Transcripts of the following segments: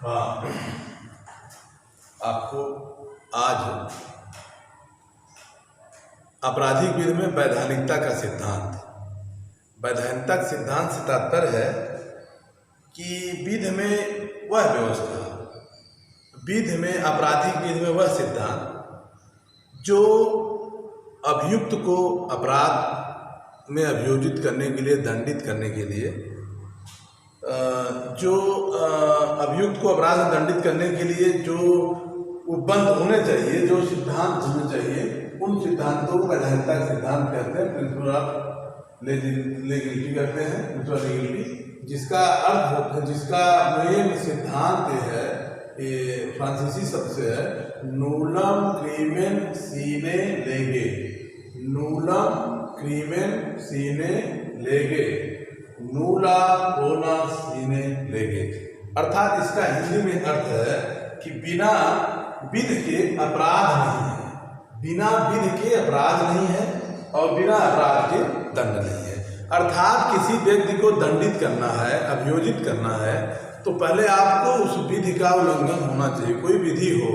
हाँ, आपको आज आपराधिक विधि में वैधानिकता का सिद्धांत। वैधानिकता का सिद्धांत से तात्पर्य है कि विधि में वह व्यवस्था, विधि में आपराधिक विधि में वह सिद्धांत जो अभियुक्त को अपराध में अभियोजित करने के लिए, दंडित करने के लिए, जो अभियुक्त को अपराध में दंडित करने के लिए जो उपबंध होने चाहिए, जो सिद्धांत होने चाहिए, उन सिद्धांतों को वैधानिकता का सिद्धांत कहते हैं। प्रिंसिपल ऑफ लीगलिटी कहते हैं, प्रिंसिपल लीगलिटी, जिसका अर्थ, जिसका मेन सिद्धांत है, ये फ्रांसीसी शब्द से है, नूलम क्रिमेन सीने लेगे। नूलम क्रिमेन सीने लेगे, नूला होना सीने लेगे। अर्थात इसका हिंदी में अर्थ है कि बिना विधि के अपराध नहीं है, बिना विधि के अपराध नहीं है और बिना अपराध के दंड नहीं है। अर्थात किसी व्यक्ति को दंडित करना है, अभियोजित करना है, तो पहले आपको उस विधि का उल्लंघन होना चाहिए। कोई विधि हो,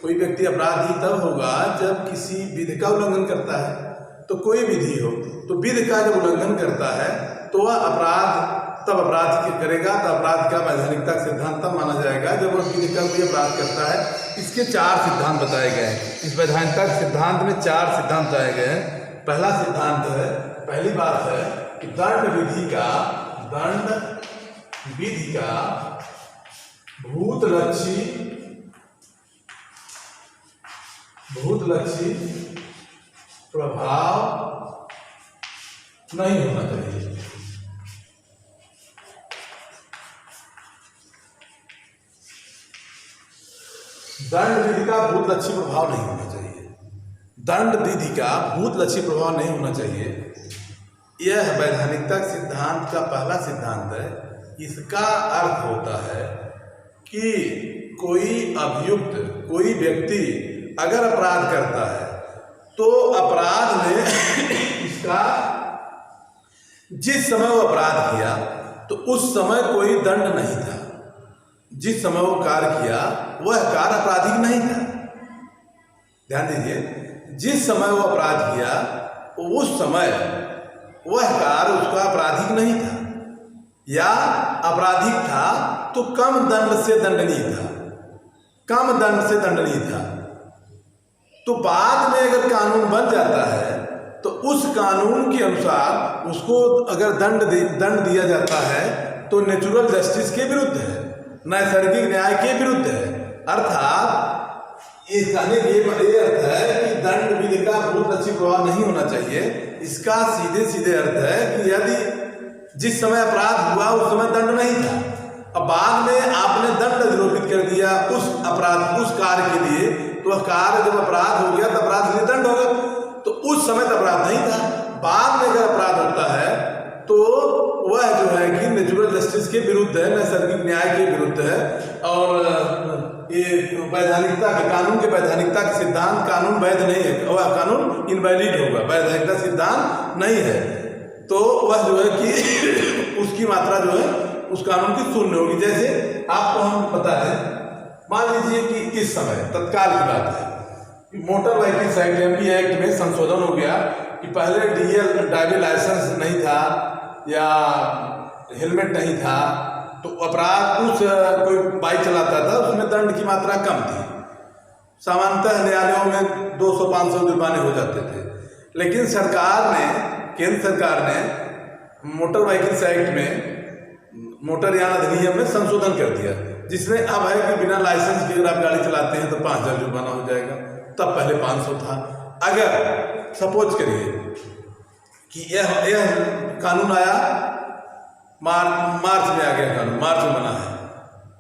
कोई व्यक्ति अपराधी तब होगा जब किसी विधि का उल्लंघन करता है। तो कोई विधि हो, तो विधि का जब उल्लंघन करता है तो वह अपराध, तब अपराध करेगा, तो अपराध का वैधानिकता का सिद्धांत तब माना जाएगा जब वह विधि का कोई अपराध करता है। इसके 4 सिद्धांत बताए गए हैं। इस वैधानिकता के सिद्धांत में 4 सिद्धांत बताए गए हैं। पहला सिद्धांत है, पहली बात है कि दंड विधि का भूतलक्षी प्रभाव नहीं होना चाहिए। दंड विधि का भूतलक्षी प्रभाव नहीं होना चाहिए। दंड विधि का भूतलक्षी प्रभाव नहीं होना चाहिए। यह वैधानिकता सिद्धांत का पहला सिद्धांत है। इसका अर्थ होता है कि कोई अभियुक्त, कोई व्यक्ति अगर अपराध करता है तो अपराध में इसका जिस समय वो अपराध किया तो उस समय कोई दंड नहीं था। जिस समय वो कार्य किया वह कार्य आपराधिक नहीं था। ध्यान दीजिए, जिस समय वो अपराध किया उस समय वह कार्य उसका आपराधिक नहीं था, या अपराधिक था तो कम दंड से दंडनीय था, कम दंड से दंडनीय था। तो बाद में अगर कानून बन जाता है तो उस कानून के अनुसार उसको अगर दंड दिया जाता है तो नेचुरल जस्टिस के विरुद्ध है, नैसर्गिक न्याय के विरुद्ध है। अर्थात इस कहने के ये अर्थ है कि दंड विधि का भूतलक्षी प्रभाव नहीं होना चाहिए। इसका सीधे अर्थ है कि यदि जिस समय अपराध हुआ उस समय दंड नहीं था, अब बाद में आपने दंड निरूपित कर दिया उस अपराध, उस कार्य के लिए, तो वह कार्य जब अपराध हो गया तो अपराध के लिए दंड होगा। तो उस समय तो अपराध नहीं था। बाद में अगर अपराध होता है तो वह जो है कि नेचुरल जस्टिस के विरुद्ध है, नैसर्गिक न्याय के विरुद्ध है। और ये वैधानिकता के, कानून के वैधानिकता के सिद्धांत, कानून वैध नहीं है, वह कानून इनवैलिड होगा, वैधानिकता सिद्धांत नहीं है। तो वह जो है कि उसकी मात्रा जो है उस कानून की शून्य होगी। जैसे आपको हम बता दें, मान लीजिए कि इस समय तत्काल की बात है कि motor vehicles act, MV act में संशोधन हो गया कि पहले डीएल ड्राइविंग लाइसेंस नहीं था या हेलमेट नहीं था तो अपराध, उस कोई बाइक चलाता था उसमें दंड की मात्रा कम थी। सामान्यतः न्यायालयों में 200-500 जुर्माने हो जाते थे। लेकिन सरकार ने, केंद्र सरकार ने मोटर व्हीकल्स एक्ट में, मोटर यान अधिनियम में संशोधन कर दिया, जिसमें अब है कि बिना लाइसेंस के अगर आप गाड़ी चलाते हैं तो 5000 जुर्माना हो जाएगा। तब पहले 500 था। अगर सपोज करिए कि यह कानून आया, मार्च में आ गया कानून, मार्च में बना है,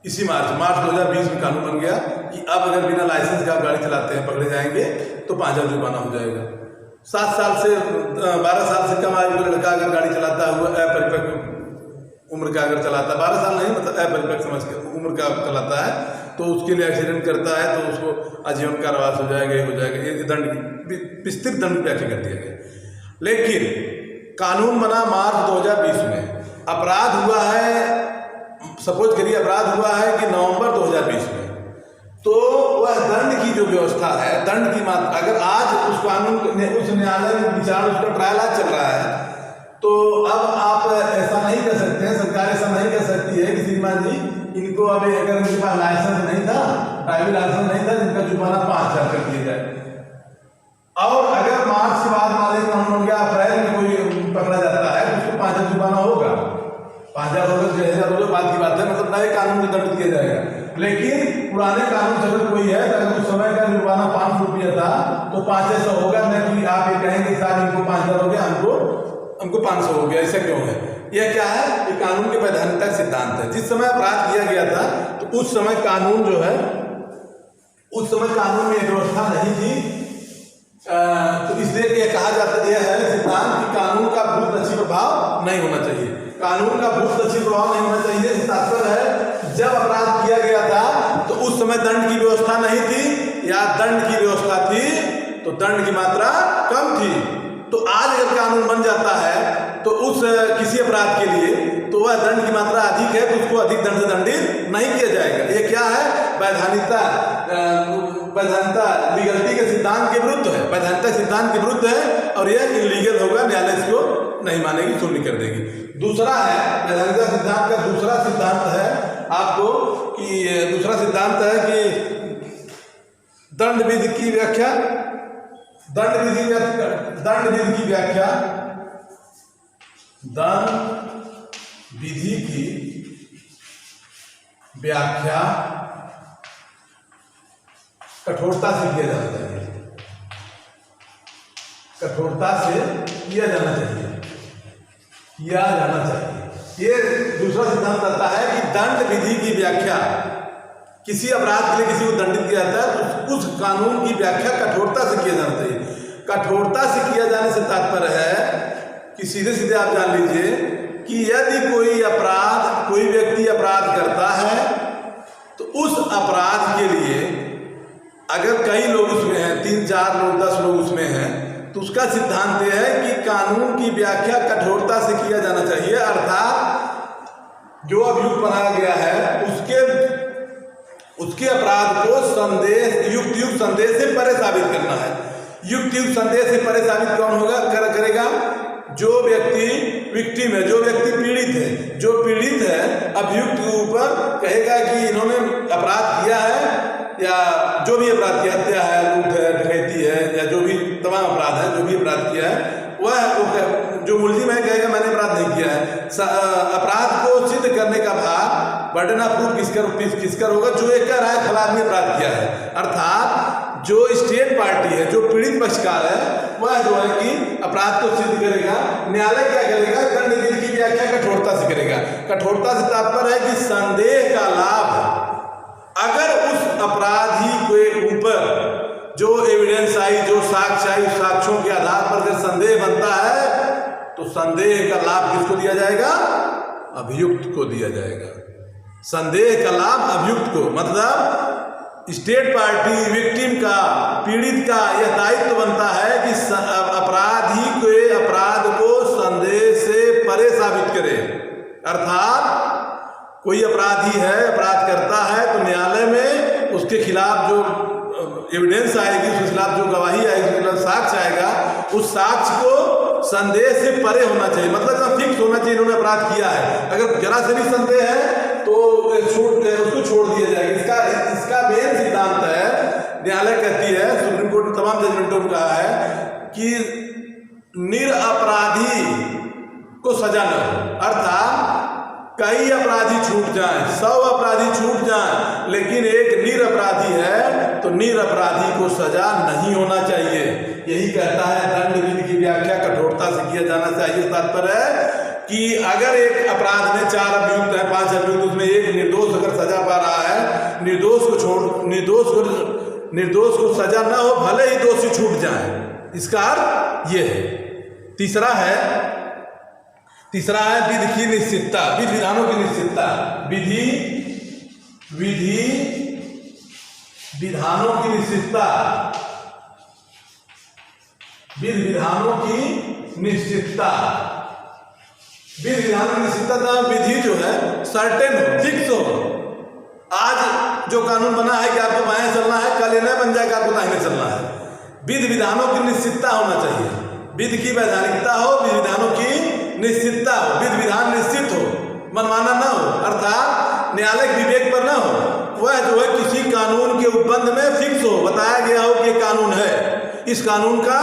इसी मार्च 2020 में कानून बन गया कि अब अगर बिना लाइसेंस के आप गाड़ी चलाते हैं, पकड़े जाएंगे तो 5000 जुर्माना हो जाएगा। 7 साल से 12 साल से कम आयु का लड़का अगर गाड़ी चलाता हुआ अपरिपक्व उम्र का अगर चलाता है, 12 साल नहीं मतलब अपरिपक्व समझ के उम्र का चलाता है, तो उसके लिए एक्सीडेंट करता है तो उसको आजीवन कारावास हो जाएगा, ये हो जाएगा। ये दंड, विस्तृत दंड व्याख्या कर दिया गया। लेकिन कानून बना मार्च 2020 में, अपराध हुआ है सपोज करिए अपराध हुआ है कि नवंबर 2020 में, तो वह दंड की जो व्यवस्था है, दंड की मात्रा, अगर आज उस कानून उस न्यायालय में विचार, उसका ट्रायल आज चल रहा है, तो अब आप ऐसा नहीं कर सकते हैं, सरकार ऐसा नहीं कर सकती है कि श्रीमान जी इनको अभी अगर इनके पास लाइसेंस नहीं था, ड्राइविंग लाइसेंस नहीं था, जिनका जुर्माना 5,000 कर दिया जाए। और अगर मार्च के बाद मान लीजिए कानून गया, अप्रैल में कोई पकड़ा जाता है तो उसको 5,000 जुर्माना होगा, 5,000 होगा, 6,000 होगा, बात की बात है, मतलब नए कानून में दंडित किया जाएगा। लेकिन पुराने कानून से अगर कोई है तो अगर उस समय का जुर्माना 500 रुपया था तो 500 होगा, न कि आप ये कहेंगे साहब इनको 5,000 हो गया, हमको 500 हो गया। ऐसा क्यों है? यह क्या है? ये कानून के वैधानिकता सिद्धांत है। जिस समय अपराध किया गया था तो उस समय कानून जो है, उस समय कानून में व्यवस्था नहीं थी, तो इसलिए यह कहा जाता है, यह है सिद्धांत कि कानून का भूतदर्शी प्रभाव नहीं होना चाहिए। कानून का भूतदर्शी प्रभाव नहीं होना चाहिए, तात्पर्य है जब अपराध किया गया था तो उस समय दंड की व्यवस्था नहीं थी, या दंड की व्यवस्था थी तो दंड की मात्रा कम थी। तो आज अगर कानून बन जाता है तो उस किसी अपराध के लिए तो वह दंड की मात्रा अधिक है तो उसको अधिक दंड से दंडित नहीं किया जाएगा। ये क्या है? वैधानिकता, लीगलिटी के सिद्धांत के विरुद्ध है, वैधानिकता सिद्धांत के विरुद्ध है, और यह इलीगल होगा, न्यायालय इसको नहीं मानेगी, शून्य कर देगी। दूसरा है वैधानिकता सिद्धांत का दूसरा सिद्धांत है आपको कि दूसरा सिद्धांत है कि दंड विधि की व्याख्या, दंड विधि की व्याख्या, दंड विधि की व्याख्या कठोरता से किया जाना चाहिए, कठोरता से किया जाना चाहिए। ये दूसरा सिद्धांत कहता है कि दंड विधि की व्याख्या, किसी अपराध के लिए किसी को दंडित किया जाता है तो उस कानून की व्याख्या कठोरता से किया जाना चाहिए। कठोरता से किया जाने से तात्पर्य है कि सीधे सीधे आप जान लीजिए कि यदि कोई व्यक्ति अपराध करता है तो उस अपराध के लिए अगर कई लोग उसमें हैं, 3-4 लोग 10 लोग उसमें हैं, तो उसका सिद्धांत यह है कि कानून की व्याख्या कठोरता से किया जाना चाहिए। अर्थात जो अभियुक्त बनाया गया है उसके अपराध को युक्त संदेश से परे साबित करना है। युक्त संदेश से परे साबित कौन होगा करेगा? जो व्यक्ति विक्टिम है, जो व्यक्ति पीड़ित है, जो पीड़ित है अभियुक्त के ऊपर कहेगा कि इन्होंने अपराध किया है, या जो भी अपराध किया, हत्या है, लूट है, डकैती है, या जो भी तमाम अपराध है, जो भी अपराध किया है, वह जो मुलजिम है कहेगा मैंने अपराध नहीं किया है। अपराध को सिद्ध करने का भार बर्डन ऑफ प्रूफ किसकर होगा? जो एक कह रहा है फला आदमी अपराध किया है। अर्थात जो स्टेट पार्टी है, जो पीड़ित पक्षकार है, वह जो है कि अपराध को सिद्ध करेगा। न्यायालय क्या करेगा? दंड विधि की व्याख्या कठोरता से करेगा। कठोरता से तात्पर्य है कि संदेह का लाभ अगर उस अपराधी के ऊपर जो एविडेंस आई, जो साक्ष्य आई, उस साक्ष्यों के आधार पर अगर संदेह बनता है तो संदेह का लाभ किसको दिया जाएगा? अभियुक्त को दिया जाएगा। संदेह का लाभ अभियुक्त को, मतलब स्टेट पार्टी, विक्टिम का, पीड़ित का यह दायित्व बनता है कि अपराधी के अपराध को संदेह से परे साबित करे। अर्थात कोई अपराधी है, अपराध करता है तो न्यायालय में उसके खिलाफ जो एविडेंस आएगी, उसके खिलाफ जो गवाही आएगी, उसके खिलाफ साक्ष्य आएगा, उस साक्ष्य को संदेह से परे होना चाहिए, मतलब फिक्स होना चाहिए इन्होंने अपराध किया है। अगर जरा से भी संदेह है तो उसको छोड़ दिया जाएगा। इसका मेन सिद्धांत है, न्यायालय कहती है, सुप्रीम कोर्ट ने तमाम जजमेंटों में कहा है कि निरपराधी को सजा न हो। अर्थात कई अपराधी छूट जाएं, 100 अपराधी छूट जाएं, लेकिन एक निरपराधी है तो निरपराधी को सजा नहीं होना चाहिए। यही कहता है दंड विधि की व्याख्या कठोरता से किया जाना चाहिए। तात्पर्य है कि अगर एक अपराध में 4 अभियुक्त है, 5 अभियुक्त, उसमें एक निर्दोष अगर सजा पा रहा है, निर्दोष को सजा न हो, भले ही दोषी छूट जाए, इसका अर्थ ये है। तीसरा है विधि की निश्चितता, विधि विधानों की निश्चितता। विधानों की निश्चितता, विधि विधानों की निश्चितता। विधि विधान की निश्चितता विधि जो है सर्टेन हो, फिक्स हो। आज जो कानून बना है कि आपको बाएं चलना है, कल ये न बन जाए कि आपको दाहिने चलना है। विधि विधानों की निश्चितता होना चाहिए, विधि की वैधानिकता हो, विधि विधानों की निश्चितता हो, विधि विधान निश्चित हो, मनमाना न हो, अर्थात न्यायालय के विवेक पर न हो। वह जो है किसी कानून के उपबंध में फिक्स हो, बताया गया हो कि ये कानून है, इस कानून का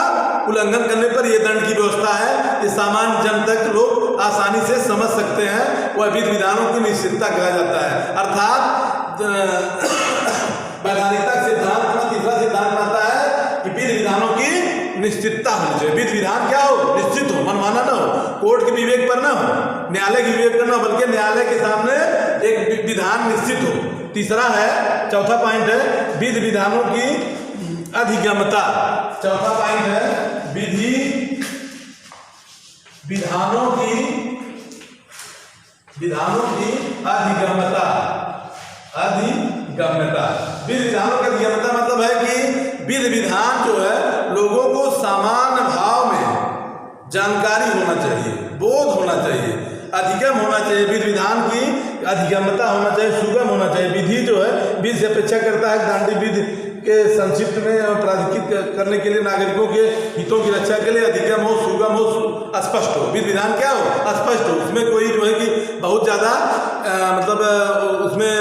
उल्लंघन करने पर यह दंड की व्यवस्था है, ये सामान्य जन तक लोग आसानी से समझ सकते हैं। वह विधि विधानों की निश्चितता कहा जाता है। अर्थात वैधानिकता सिद्धांत का तीसरा सिद्धांत आता है कि विधि विधानों की निश्चितता होनी चाहिए। विधि विधान क्या हो, निश्चित हो, मनमाना न हो, कोर्ट के विवेक पर न हो, न्यायालय के विवेक पर न हो, बल्कि न्यायालय के सामने एक विधान निश्चित हो। तीसरा है, चौथा पॉइंट है विधि विधानों की अधिगमता। चौथा पॉइंट है विधि विधानों की अधिगमता। अधिगम्यता, विधि विधानों की अधिगम्यता मतलब है कि विधि विधान जो है लोगों को सामान्य भाव में जानकारी होना चाहिए, बोध होना चाहिए, अधिगम होना चाहिए। विधि विधान की अधिगम्यता होना चाहिए, सुगम होना चाहिए। विधि जो है विधि से अपेक्षा करता है दंड विधि के संक्षिप्त में प्राधिकृत करने के लिए, नागरिकों के हितों की रक्षा के लिए अधिगम हो, सुगम हो, स्पष्ट हो। विधि विधान क्या हो, स्पष्ट हो, उसमें कोई जो है कि बहुत ज़्यादा मतलब उसमें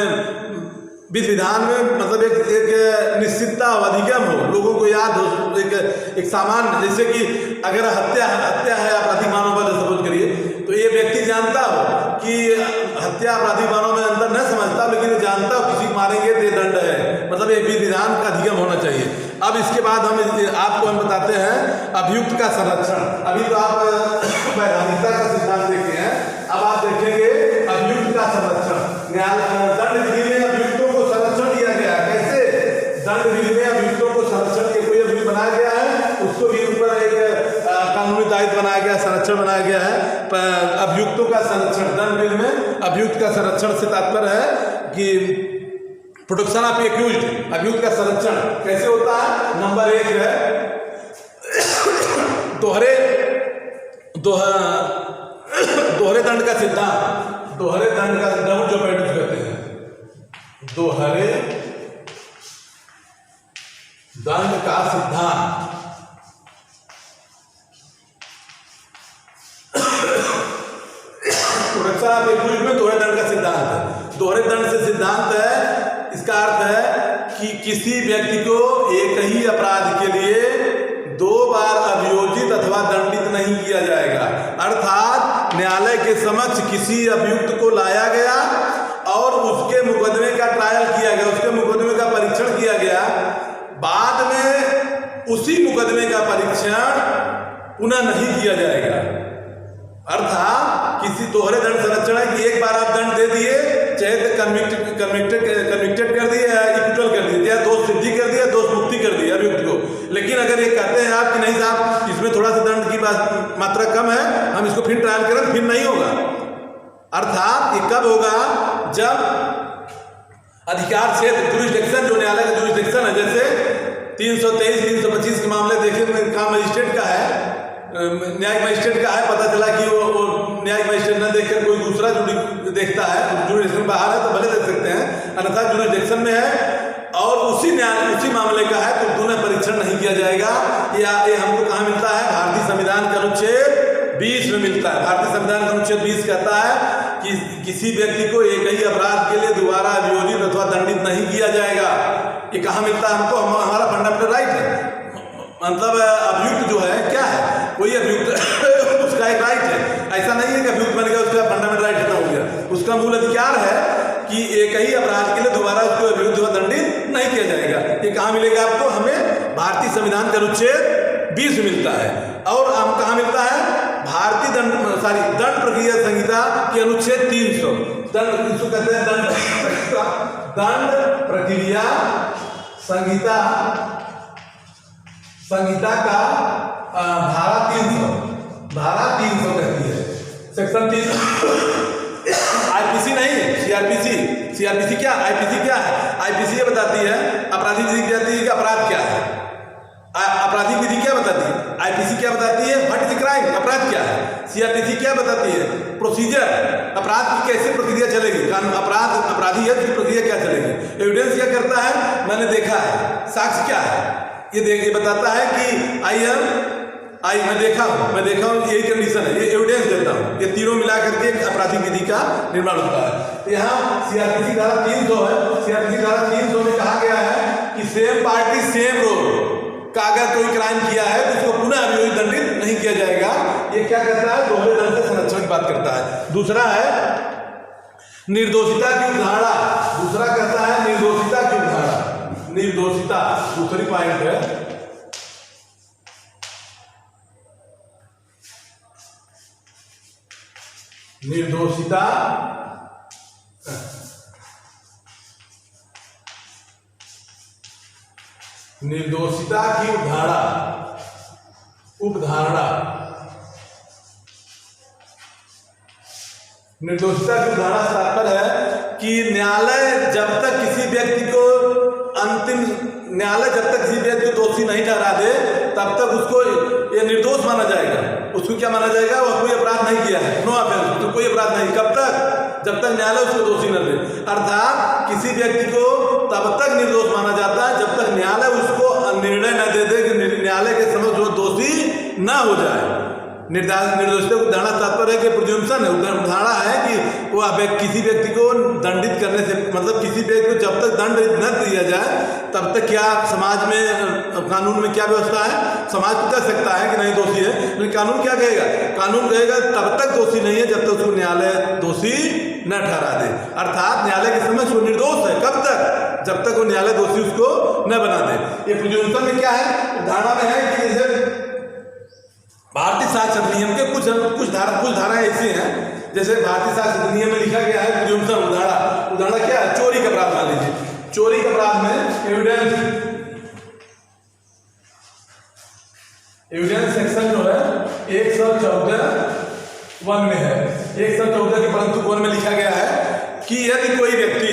विधि विधान में मतलब एक निश्चितता हो, अधिगम हो, लोगों को याद हो, एक सामान्य, जैसे कि अगर हत्या है आपराधिक मानव पर सपोज करिए, तो ये व्यक्ति जानता हो कि हत्या आपराधिक मानव में अंदर न समझता, लेकिन ये जानता हो किसी को मारेंगे तो ये दंड है, मतलब ये विधि विधान का अधिगम होना चाहिए। अब इसके बाद आपको हम बताते हैं अभियुक्त का संरक्षण। अभी तो आप वैधानिकता का सिद्धांत देखे हैं, अब आप देखेंगे अभियुक्त का संरक्षण। दंड विधि में अभियुक्तों को संरक्षण दिया गया। कैसे? दंड विधि में अभियुक्तों को संरक्षण के कोई अभियुक्त बनाया गया है, उसको भी ऊपर एक कानूनी दायित्व बनाया गया, संरक्षण बनाया गया है। अभियुक्तों का संरक्षण, दंड विधि में अभियुक्त का संरक्षण से तात्पर्य है कि प्रोटेक्शन ऑफ एक्यूज्ड। अभियुक्त का संरक्षण कैसे होता है? नंबर 1 है दोहरे दंड का सिद्धांत। दोहरे दंड का डबल जोपेडुस कहते हैं, दोहरे दंड का सिद्धांत। प्रोटेक्शन ऑफ एक्यूज्ड में दोहरे दंड का सिद्धांत है। दोहरे दंड से सिद्धांत है, इसका अर्थ है कि किसी व्यक्ति को एक ही अपराध के लिए 2 बार अभियोजित अथवा दंडित नहीं किया जाएगा। अर्थात न्यायालय के समक्ष किसी अभियुक्त को लाया गया और उसके मुकदमे का ट्रायल किया गया, उसके मुकदमे का परीक्षण किया गया, बाद में उसी मुकदमे का परीक्षण पुनः नहीं किया जाएगा। अर्थात किसी दोहरे दंड संरक्षण है कि एक बार आप दंड दे दिए, चाहे कन्विक्टेड कर दिया, इक्विटल कर दिया, दोष सिद्धि कर दिया, दोष मुक्ति कर दिया अभियुक्त को, लेकिन अगर ये कहते हैं आप कि नहीं साहब इसमें थोड़ा सा दंड की मात्रा कम है, हम इसको फिर ट्रायल करें, फिर नहीं होगा। अर्थात ये कब होगा? जब अधिकार क्षेत्र जुरिस्डिक्शन, जो न्यायालय का जुरिस्डिक्शन है, जैसे 323, 325 के मामले देखे, काम मजिस्ट्रेट का है, न्यायिक मजिस्ट्रेट का है, पता चला कि वो न्यायिक मजिस्ट्रेट न देखकर कोई दूसरा देखता है, जुरिस्डिक्शन बाहर है तो भले देख सकते हैं, अन्यथा जुरिस्डिक्शन में है और उसी मामले का है तो पुनः परीक्षण नहीं किया जाएगा। ये हमको कहाँ मिलता है? भारतीय संविधान के अनुच्छेद 20 में मिलता है। भारतीय संविधान का अनुच्छेद 20 कहता है कि किसी व्यक्ति को एक ही अपराध के लिए दोबारा अभियोजित अथवा दंडित नहीं किया जाएगा। ये कहाँ मिलता है हमको? हमारा फंडामेंटल राइट है। मतलब अभियुक्त जो है क्या है? कोई अभियुक्त उसका एक राइट है, ऐसा नहीं है कि अभियुक्त बन गया उसका फंडामेंटल राइट खत्म हो गया। उसका मूल अधिकार है कि एक ही अपराध के लिए दोबारा उसको अभियुक्त व दंडित नहीं किया जाएगा। ये कहाँ मिलेगा आपको? हमें भारतीय संविधान का अनुच्छेद 20 मिलता है। और हम कहाँ मिलता है? भारतीय दंड प्रक्रिया संहिता के अनुच्छेद 300। दंड इसको कहते हैं दंड प्रक्रिया संहिता का धारा 300 कहती है, सेक्शन 300। आईपीसी नहीं, सीआरपीसी क्या? आईपीसी क्या है? आईपीसी ये बताती है, आपराधिक विधि कहती है कि अपराध क्या है। आपराधिक विधि क्या बताती है? आईपीसी क्या बताती है, व्हाट इज क्राइम, अपराध क्या है। सीआरपीसी क्या बताती है, प्रोसीजर, अपराध की कैसे प्रक्रिया चलेगी, कानून अपराधी है तो प्रक्रिया क्या चलेगी। एविडेंस क्या करता है, मैंने देखा है, साक्ष्य क्या है, ये बताता है कि मैं देखा हूँ, यही कंडीशन है, ये एविडेंस देता हूँ। ये तीनों मिला करके एक आपराधिक विधि का निर्माण होता है। तो यहाँ सीआरपीसी धारा 300 है। सीआरपीसी धारा 300 में कहा गया है कि सेम पार्टी सेम रोल का अगर कोई क्राइम किया है तो उसको पुनः अभियोजित दंडित नहीं किया जाएगा। ये क्या कहता है, दोहरे दंड से संरक्षण की बात करता है। दूसरा है निर्दोषिता की अवधारणा। दूसरा कहता है निर्दोषिता की अवधारणा। निर्दोषिता दूसरी पॉइंट है। निर्दोषिता की उपधारणा। निर्दोषिता की अवधारणा से तात्पर्य है कि न्यायालय जब तक किसी व्यक्ति को दोषी नहीं ठहरा दे तब तक उसको ये निर्दोष माना जाएगा। उसको क्या माना जाएगा, वह कोई अपराध नहीं किया है, नो ऑफेंस, तो कोई अपराध नहीं। कब तक, जब तक न्यायालय उसको दोषी न दे। अर्थात किसी व्यक्ति को तब तक निर्दोष माना जाता है जब तक न्यायालय उसको निर्णय न दे दे कि न्यायालय के समक्ष वो दोषी न हो जाए। निर्दोषिता को धारणा तात्पर्य कि प्रिज्यूम्पशन है, धारणा है कि वो किसी व्यक्ति को दंडित करने से, मतलब किसी व्यक्ति को जब तक दंड न दिया जाए तब तक क्या समाज में, कानून में क्या व्यवस्था है, समाज तो कह सकता है कि नहीं दोषी है, लेकिन कानून क्या कहेगा, कानून कहेगा तब तक दोषी नहीं है जब तक उसको न्यायालय दोषी न ठहरा दे। अर्थात न्यायालय के समक्ष वो निर्दोष है, कब तक, जब तक वो न्यायालय दोषी उसको न बना दे। ये प्रिज्यूम्पशन में क्या है, धारणा में है कि जैसे भारतीय साक्ष्य अधिनियम के कुछ धाराएं ऐसी हैं, जैसे भारतीय साक्ष्य अधिनियम में लिखा गया है प्रिज्यूम्पशन उदाहरण क्या है, चोरी का अपराध मान लीजिए। चोरी के अपराध में एविडेंस सेक्शन जो है 114(1) में है। 114 के परंतु 1 में लिखा गया है कि यदि कोई व्यक्ति,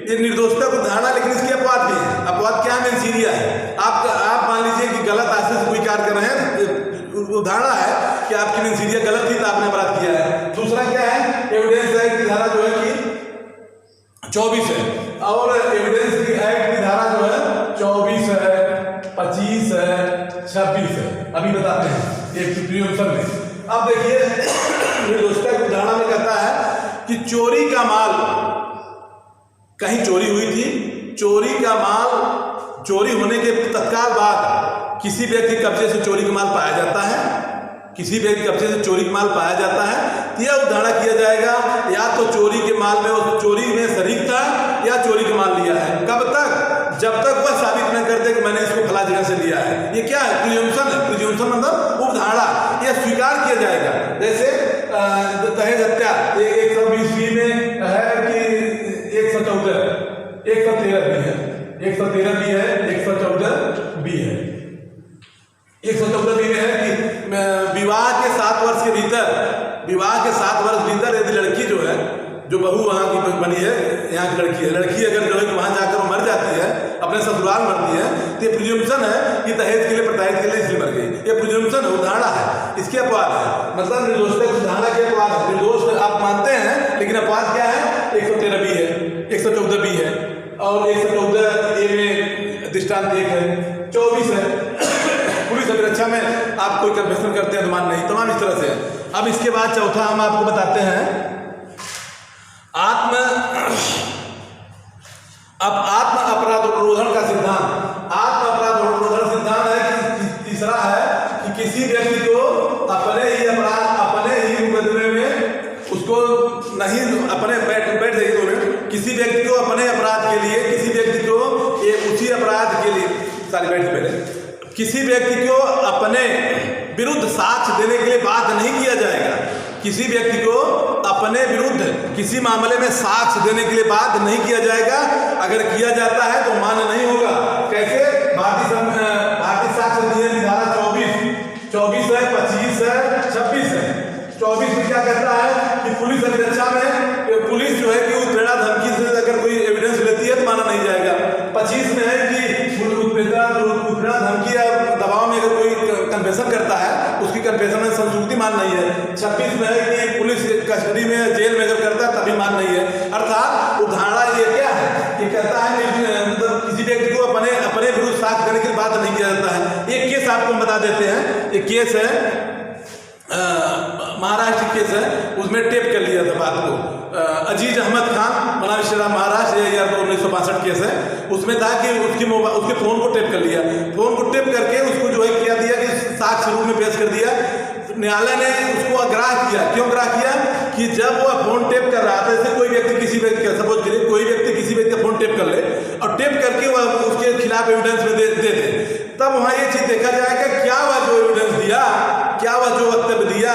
ये निर्दोषता को धारणा, लेकिन इसके अपवाद भी है। अपवाद क्या है, मेंसीरिया है। आप मान लीजिए कि गलत आशय से कोई कार्य कर रहे हैं, उदाहरण है कि आपकी मेंसीरिया गलत थी तो आपने अपराध किया है। दूसरा क्या है, एविडेंस एक्ट की धारा जो है कि 24 है, और एविडेंस एक्ट की धारा जो है 24 है, 25 है, 26 है। अभी बताते हैं एक प्रिज्यूम्पशन में। अब देखिए निर्दोषिता की धारणा में कहता है कि चोरी का माल, कहीं चोरी हुई थी, चोरी का माल चोरी होने के तत्काल बाद किसी व्यक्ति के कब्जे से चोरी का माल पाया जाता है, किसी व्यक्ति कब्जे से चोरी का माल पाया जाता है, तो यह उदाहरण किया जाएगा या तो चोरी के माल में, वो चोरी में शरीक था या चोरी का माल लिया है। कब तक, जब तक वह साबित न कर दे कि मैंने इसको फला जगह से लिया है। ये क्या है, प्रिज्यूम्पशन है। प्रिज्यूम्पशन मतलब उपधारणा, यह स्वीकार किया जाएगा। जैसे दहेज हत्या 120 में है कि 114 113 भी है, 113 भी है, 114 भी है। 114 भी में है कि विवाह के 7 वर्ष के भीतर यदि लड़की जो है, जो बहू वहाँ की बनी है, यहाँ की लड़की अगर जो है वहाँ जाकर मर जाती है, अपने ससुराल मरती है, तो ये प्रिज्यूम्पशन है कि दहेज के लिए, प्रताड़ित के लिए इसलिए मर गई। ये प्रिज्यूम्पशन है, उदाहरण है, इसके अपवाद है। मतलब निर्दोषता की धारणा के अपवाद है। निर्दोष आप मानते हैं, लेकिन अपवाद क्या है, 113 भी है, 114 भी है, और 114 में दृष्टांत 1 है, 24 है। पुलिस अभिरक्षा में आप कोई कन्फेशन करते हैं तो मान नहीं, तमाम इस तरह से। अब इसके बाद चौथा हम आपको बताते हैं आत्म अपराध रोधन का सिद्धांत। आत्म अपराध रोधन सिद्धांत है कि तीसरा है कि किसी व्यक्ति को अपने ही मुकदमे में उसको नहीं, अपने बैठ जाइए, किसी व्यक्ति को अपने अपराध के लिए, किसी व्यक्ति को उसी अपराध के लिए, किसी व्यक्ति को अपने विरुद्ध साक्ष्य देने के लिए बाध्य नहीं किया जाएगा। किसी व्यक्ति को अपने विरुद्ध किसी मामले में साक्ष्य देने के लिए बाध्य नहीं किया जाएगा। अगर किया जाता है तो मान्य नहीं होगा। कैसे, भारतीय साक्ष्य अधिनियम की धारा 24 है, 25 है, 26 है। 24 में क्या कहता है कि पुलिस अभिरक्षा में पुलिस जो है कि उत्प्रेरणा धमकी से अगर कोई एविडेंस लेती है तो माना नहीं जाएगा। 25 में है कि उत्प्रेरणा धमकी या दबाव में अगर कोई कन्फेशन करता है उसकी कन्फेशन में संस्कृति मान नहीं है। 26 में है कि पुलिस कस्टडी में जेल में अगर करता है तभी मान नहीं है। अर्थात उदाहरण ये क्या है कि कहता है मतलब किसी व्यक्ति को अपने विरुद्ध साक्ष्य करने की बात नहीं किया जाता है। एक केस आपको बता देते हैं, एक केस है महाराष्ट्र केस है, उसमें टेप कर लिया था बात को। अजीज अहमद खान बनाम श्रीराम महाराष्ट्र 1962 केस है। उसमें था कि उसके फोन को टेप कर लिया, फोन को टेप करके उसको जो है किया दिया कि साक्ष्य रूप में पेश कर दिया। न्यायालय ने उसको अग्राह किया। क्यों अग्राह किया कि जब वह फोन टेप कर रहा था, जैसे कोई व्यक्ति किसी व्यक्ति का सपोज करिए कोई व्यक्ति किसी व्यक्ति का फोन टेप कर ले और टेप करके वह उसके खिलाफ एविडेंस में दे दे, तब वहाँ ये चीज देखा जाएगा क्या वह जो एविडेंस दिया, क्या वह जो वक्तव्य दिया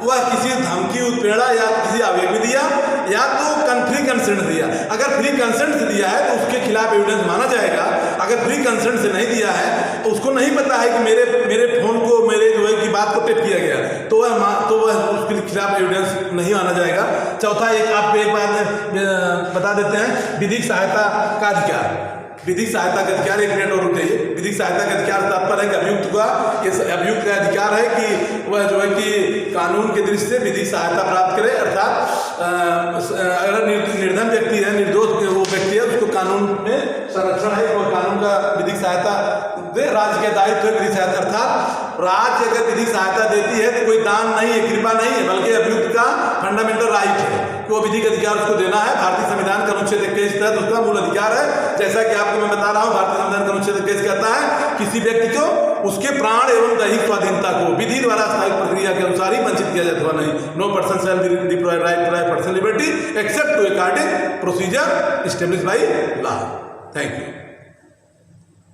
वह किसी धमकी उत्प्रेरणा या किसी आवेग में दिया या तो फ्री कंसेंट दिया। अगर फ्री कंसेंट से दिया है तो उसके खिलाफ एविडेंस माना जाएगा। अगर फ्री कंसेंट से नहीं दिया है तो उसको नहीं पता है कि मेरे फोन को मेरे जो है की बात को टेप किया गया तो वह उसके खिलाफ एविडेंस नहीं माना जाएगा। चौथा एक आपको एक बात बता देते हैं, विधिक सहायता का अधिकार। विधिक सहायता का अधिकार, एक मिनट और रुक जाइए। विधिक सहायता का अधिकार तात्पर्य है कि अभियुक्त का अधिकार है कि वह जो है कि कानून के दृष्टि से विधिक सहायता प्राप्त करे। अर्थात अगर निर्धन व्यक्ति है, निर्दोष वो व्यक्ति है, उसको कानून में संरक्षण है, वो कानून का विधिक सहायता दे। राज्य के दायित्व है विधिक सहायता। अर्थात राज्य अगर विधिक सहायता देती है तो कोई दान नहीं है, कृपा नहीं है, बल्कि अभियुक्त का फंडामेंटल राइट है कि वो विधिक अधिकार उसको देना है। भारतीय संविधान का अनुच्छेद 21 के तहत उसका मूल अधिकार है। जैसा कि आपको मैं बता रहा हूँ, भारतीय संविधान का अनुच्छेद 21 कहता है किसी व्यक्ति को उसके प्राण एवं दैहिक स्वाधीनता को विधि द्वारा स्थायी प्रक्रिया के अनुसार ही वंचित किया जाता नहीं। No person shall be deprived right to personal liberty except to according procedure established by law. Thank you.